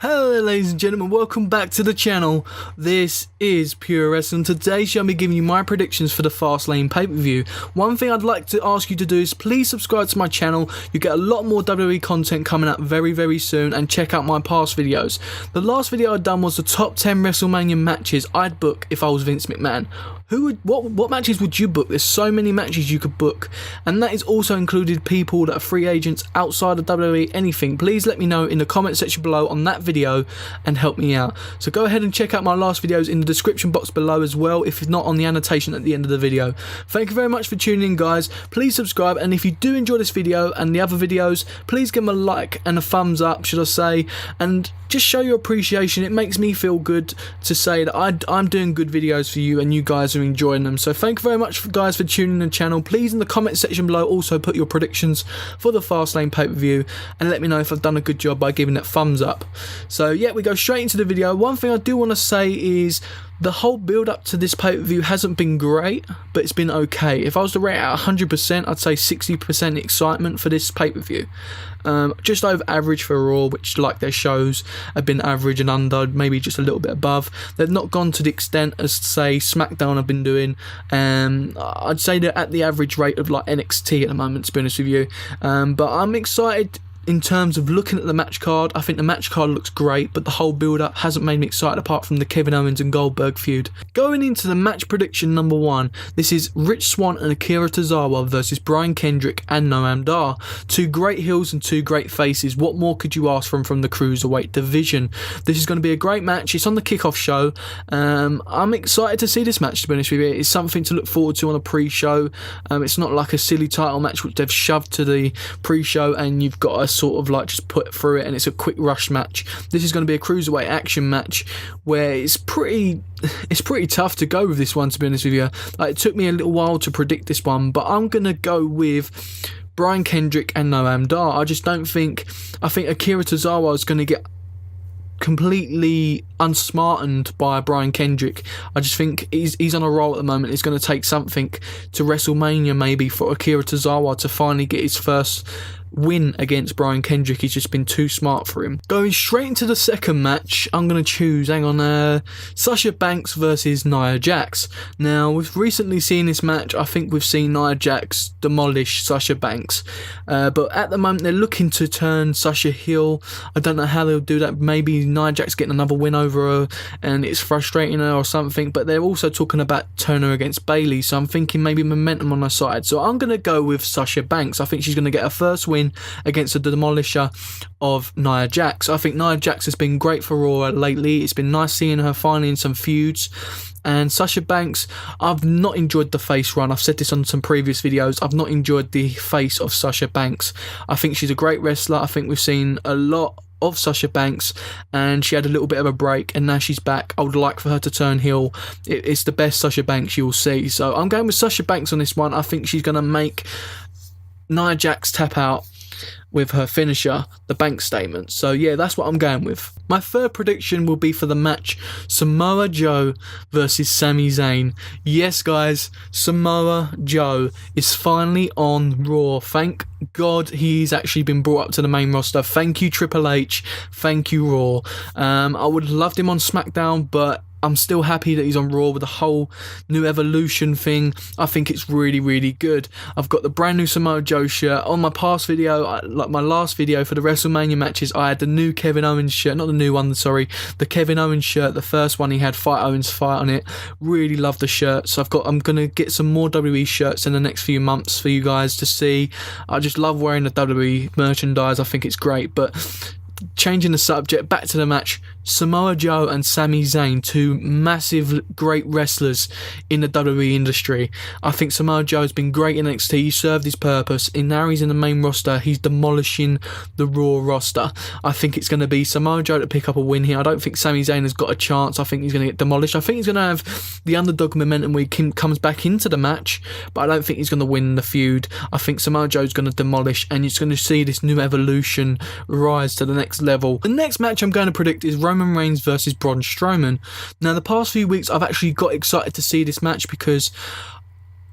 Hello ladies and gentlemen, welcome back to the channel. This is Pure Wrestling. Today I'll be giving you my predictions for the Fastlane pay-per-view. One thing I'd like to ask you to do is please subscribe to my channel. You get a lot more WWE content coming up very soon, and check out my past videos. The last video I'd done was the top 10 WrestleMania matches I'd book if I was Vince McMahon. What matches would you book? There's so many matches you could book, and that is also included people that are free agents outside of WWE, anything. Please let me know in the comment section below on that video and help me out. So go ahead and check out my last videos in the description box below as well, if not on the annotation at the end of the video. Thank you very much for tuning in, guys. Please subscribe, and if you do enjoy this video and the other videos, please give them a like and a thumbs up, should I say, and just show your appreciation. It makes me feel good to say that I'm doing good videos for you and you guys are enjoying them. So thank you very much guys for tuning in the channel. Please in the comment section below also put your predictions for the Fastlane pay-per-view and let me know if I've done a good job by giving that thumbs up. So yeah, we go straight into the video. One thing I do want to say is the whole build up to this pay-per-view hasn't been great, but it's been okay. If I was to rate it at 100%, I'd say 60% excitement for this pay-per-view. Just over average for Raw, which like their shows have been average and under, maybe just a little bit above. They've not gone to the extent as say SmackDown have been doing. I'd say they're at the average rate of like NXT at the moment, to be honest with you. But I'm excited. In terms of looking at the match card, I think the match card looks great, but the whole build-up hasn't made me excited apart from the Kevin Owens and Goldberg feud. Going into the match prediction number 1, this is Rich Swann and Akira Tozawa versus Brian Kendrick and Noam Dar. Two great heels and two great faces. What more could you ask from the Cruiserweight division? This is going to be a great match. It's on the kickoff show. I'm excited to see this match, to be honest with you. It's something to look forward to on a pre-show. It's not like a silly title match which they've shoved to the pre-show and you've got a sort of like just put through it and it's a quick rush match. This is going to be a cruiserweight action match where it's pretty tough to go with this one, to be honest with you. It took me a little while to predict this one, but I'm going to go with Brian Kendrick and Noam Dar. I think Akira Tozawa is going to get completely unsmartened by Brian Kendrick. I just think he's on a roll at the moment. It's going to take something to WrestleMania maybe for Akira Tozawa to finally get his first win against Brian Kendrick. He's just been too smart for him. Going straight into the second match, I'm going to choose, Sasha Banks versus Nia Jax. Now, we've recently seen this match. I think we've seen Nia Jax demolish Sasha Banks. But at the moment, they're looking to turn Sasha heel. I don't know how they'll do that. Maybe Nia Jax getting another win over her and it's frustrating her or something. But they're also talking about turning her against Bayley. So I'm thinking maybe momentum on her side. So I'm going to go with Sasha Banks. I think she's going to get her first win against the demolisher of Nia Jax. I think Nia Jax has been great for Raw lately. It's been nice seeing her finally in some feuds. And Sasha Banks, I've not enjoyed the face run. I've said this on some previous videos. I've not enjoyed the face of Sasha Banks. I think she's a great wrestler. I think we've seen a lot of Sasha Banks and she had a little bit of a break and now she's back. I would like for her to turn heel. It's the best Sasha Banks you'll see. So I'm going with Sasha Banks on this one. I think she's going to make Nia Jax tap out with her finisher, the Bank statement. So yeah, that's what I'm going with. My third prediction will be for the match Samoa Joe versus Sami Zayn. Yes guys, Samoa Joe is finally on Raw. Thank God he's actually been brought up to the main roster. Thank you Triple H, thank you Raw. I would have loved him on SmackDown, but I'm still happy that he's on Raw with the whole new evolution thing. I think it's really good. I've got the brand new Samoa Joe shirt. On my past video, like my last video for the WrestleMania matches, I had the new Kevin Owens shirt. Not the new one, sorry. The Kevin Owens shirt. The first one he had Fight Owens Fight on it. Really love the shirt. So I'm going to get some more WWE shirts in the next few months for you guys to see. I just love wearing the WWE merchandise. I think it's great. But changing the subject, back to the match. Samoa Joe and Sami Zayn, two massive great wrestlers in the WWE industry. I think Samoa Joe has been great in NXT. He served his purpose, and now he's in the main roster. He's demolishing the Raw roster. I think it's going to be Samoa Joe to pick up a win here. I don't think Sami Zayn has got a chance. I think he's going to get demolished. I think he's going to have the underdog momentum where he comes back into the match, but I don't think he's going to win the feud. I think Samoa Joe's going to demolish, and you're going to see this new evolution rise to the next level. The next match I'm going to predict is Roman Reigns versus Braun Strowman. Now, the past few weeks I've actually got excited to see this match because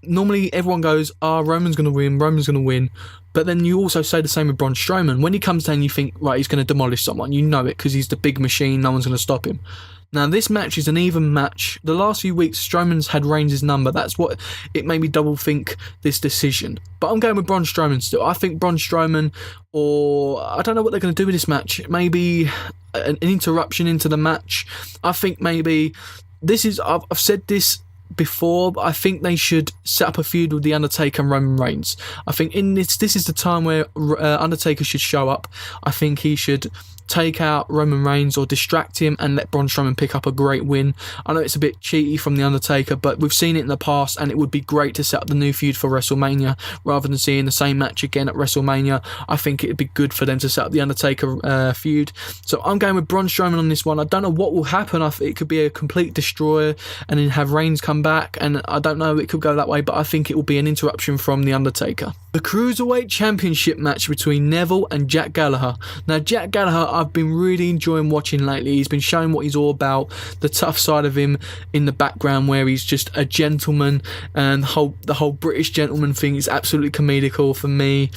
normally everyone goes, Roman's going to win. But then you also say the same with Braun Strowman. When he comes down, you think, right, he's going to demolish someone. You know it because he's the big machine. No one's going to stop him. Now, this match is an even match. The last few weeks, Strowman's had Reigns' number. That's what it made me double think this decision. But I'm going with Braun Strowman still. I think Braun Strowman, or I don't know what they're going to do with this match. Maybe an interruption into the match. I think maybe this is, I've said this before, but I think they should set up a feud with The Undertaker and Roman Reigns. I think this is the time where Undertaker should show up. I think he should take out Roman Reigns or distract him and let Braun Strowman pick up a great win. I know it's a bit cheaty from The Undertaker, but we've seen it in the past, and it would be great to set up the new feud for WrestleMania rather than seeing the same match again at WrestleMania. I think it would be good for them to set up The Undertaker feud. So I'm going with Braun Strowman on this one. I don't know what will happen. It could be a complete destroyer and then have Reigns come back, and I don't know, it could go that way, but I think it will be an interruption from The Undertaker. The Cruiserweight Championship match between Neville and Jack Gallagher. Now, Jack Gallagher, I've been really enjoying watching lately. He's been showing what he's all about, the tough side of him in the background, where he's just a gentleman, and the whole British gentleman thing is absolutely comedical for me.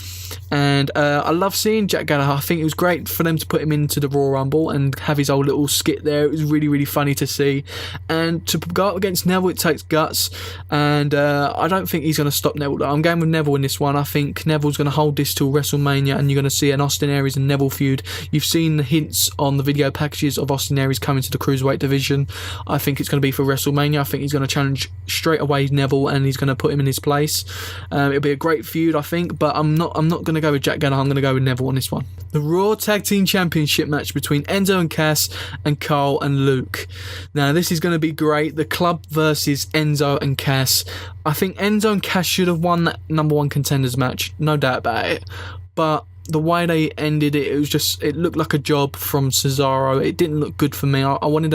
And I love seeing Jack Gallagher. I think it was great for them to put him into the Royal Rumble and have his old little skit there. It was really, really funny to see. And to go up against Neville, it takes guts. And I don't think he's going to stop Neville. I'm going with Neville in this one. I think Neville's going to hold this till WrestleMania, and you're going to see an Austin Aries and Neville feud. You've seen the hints on the video packages of Austin Aries coming to the Cruiserweight division. I think it's going to be for WrestleMania. I think he's going to challenge straight away Neville, and he's going to put him in his place. It'll be a great feud, I think, but I'm not going to go with Jack Gallagher. I'm going to go with Neville on this one. The Raw Tag Team Championship match between Enzo and Cass and Carl and Luke. Now, this is going to be great. The Club versus Enzo and Cass. I think Enzo and Cass should have won that number one contenders match, no doubt about it. But the way they ended it, it looked like a job from Cesaro. It didn't look good for me. I wanted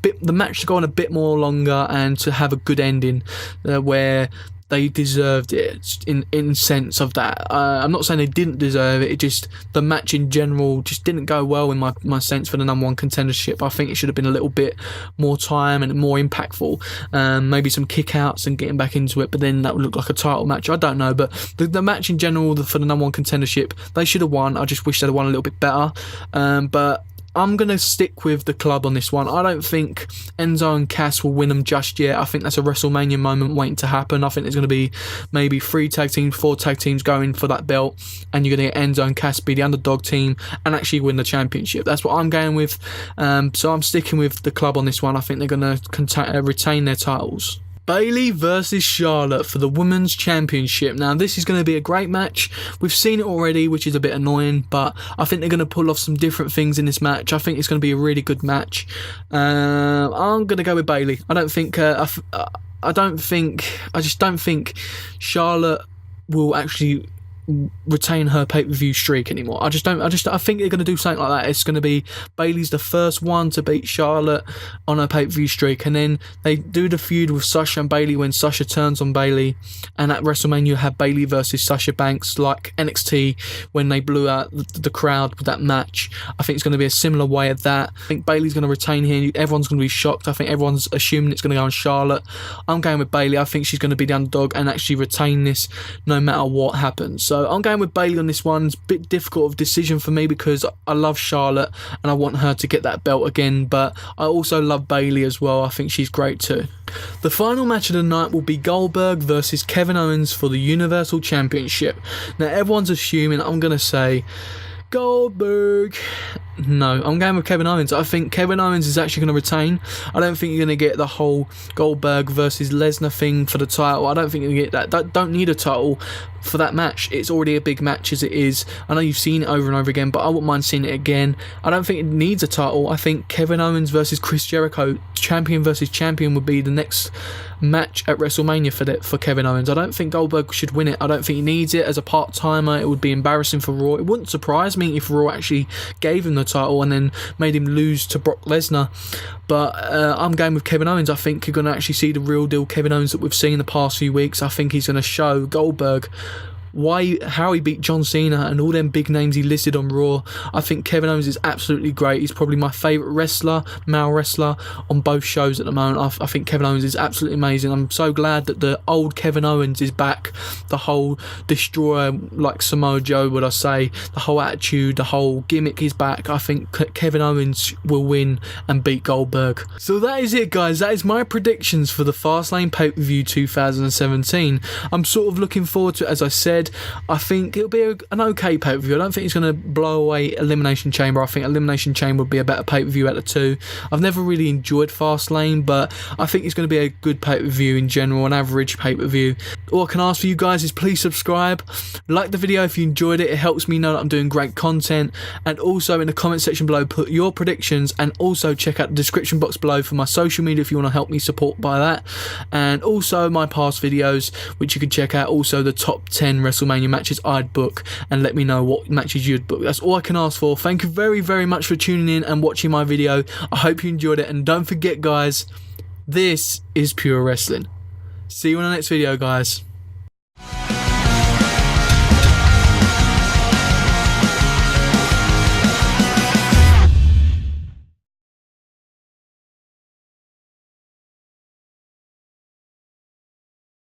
the match to go on a bit more longer and to have a good ending where they deserved it in sense of that. I'm not saying they didn't deserve it. It just, the match in general just didn't go well in my sense for the number one contendership. I think it should have been a little bit more time and more impactful. Maybe some kickouts and getting back into it, but then that would look like a title match. I don't know, but the match in general for the number one contendership, they should have won. I just wish they'd have won a little bit better. But I'm going to stick with the Club on this one. I don't think Enzo and Cass will win them just yet. I think that's a WrestleMania moment waiting to happen. I think there's going to be maybe 4 tag teams going for that belt, and you're going to get Enzo and Cass be the underdog team and actually win the championship. That's what I'm going with. So I'm sticking with the Club on this one. I think they're going to retain their titles. Bayley versus Charlotte for the Women's Championship. Now, this is going to be a great match. We've seen it already, which is a bit annoying, but I think they're going to pull off some different things in this match. I think it's going to be a really good match. I'm going to go with Bayley. I just don't think Charlotte will actually retain her pay-per-view streak anymore. I think they're going to do something like that. It's going to be Bayley's the first one to beat Charlotte on her pay-per-view streak, and then they do the feud with Sasha and Bayley when Sasha turns on Bayley, and at WrestleMania you have Bayley versus Sasha Banks like NXT when they blew out the crowd with that match. I think it's going to be a similar way of that. I think Bayley's going to retain here. Everyone's going to be shocked. I think everyone's assuming it's going to go on Charlotte. I'm going with Bayley. I think she's going to be the underdog and actually retain this no matter what happens. So I'm going with Bayley on this one. It's a bit difficult of decision for me because I love Charlotte and I want her to get that belt again, but I also love Bayley as well. I think she's great too. The final match of the night will be Goldberg versus Kevin Owens for the Universal Championship. Now, everyone's assuming I'm going to say Goldberg. No, I'm going with Kevin Owens. I think Kevin Owens is actually going to retain. I don't think you're going to get the whole Goldberg versus Lesnar thing for the title. I don't think you're going to get that. Don't need a title for that match. It's already a big match as it is. I know you've seen it over and over again, but I wouldn't mind seeing it again. I don't think it needs a title. I think Kevin Owens versus Chris Jericho, champion versus champion, would be the next match at WrestleMania for Kevin Owens. I don't think Goldberg should win it. I don't think he needs it as a part-timer. It would be embarrassing for Raw. It wouldn't surprise me if Raw actually gave him the title and then made him lose to Brock Lesnar, but I'm going with Kevin Owens. I think you're going to actually see the real deal Kevin Owens that we've seen in the past few weeks. I think he's going to show Goldberg how he beat John Cena and all them big names he listed on Raw. I think Kevin Owens is absolutely great. He's probably my favourite wrestler, male wrestler, on both shows at the moment. I think Kevin Owens is absolutely amazing. I'm so glad that the old Kevin Owens is back. The whole destroyer, like Samoa Joe, would I say, the whole attitude, the whole gimmick is back. I think Kevin Owens will win and beat Goldberg. So that is it, guys. That is my predictions for the Fastlane pay-per-view 2017. I'm sort of looking forward to it. As I said, I think it'll be an okay pay-per-view. I don't think it's going to blow away Elimination Chamber. I think Elimination Chamber would be a better pay-per-view out of the two. I've never really enjoyed Fastlane, but I think it's going to be a good pay-per-view in general, an average pay-per-view. All I can ask for you guys is please subscribe, like the video if you enjoyed it. It helps me know that I'm doing great content, and also in the comment section below put your predictions, and also check out the description box below for my social media if you want to help me support by that, and also my past videos which you can check out, also the top 10 WrestleMania matches I'd book, and let me know what matches you'd book. That's all I can ask for. Thank you very, very much for tuning in and watching my video. I hope you enjoyed it, and don't forget, guys, this is Pure Wrestling. See you in the next video, guys.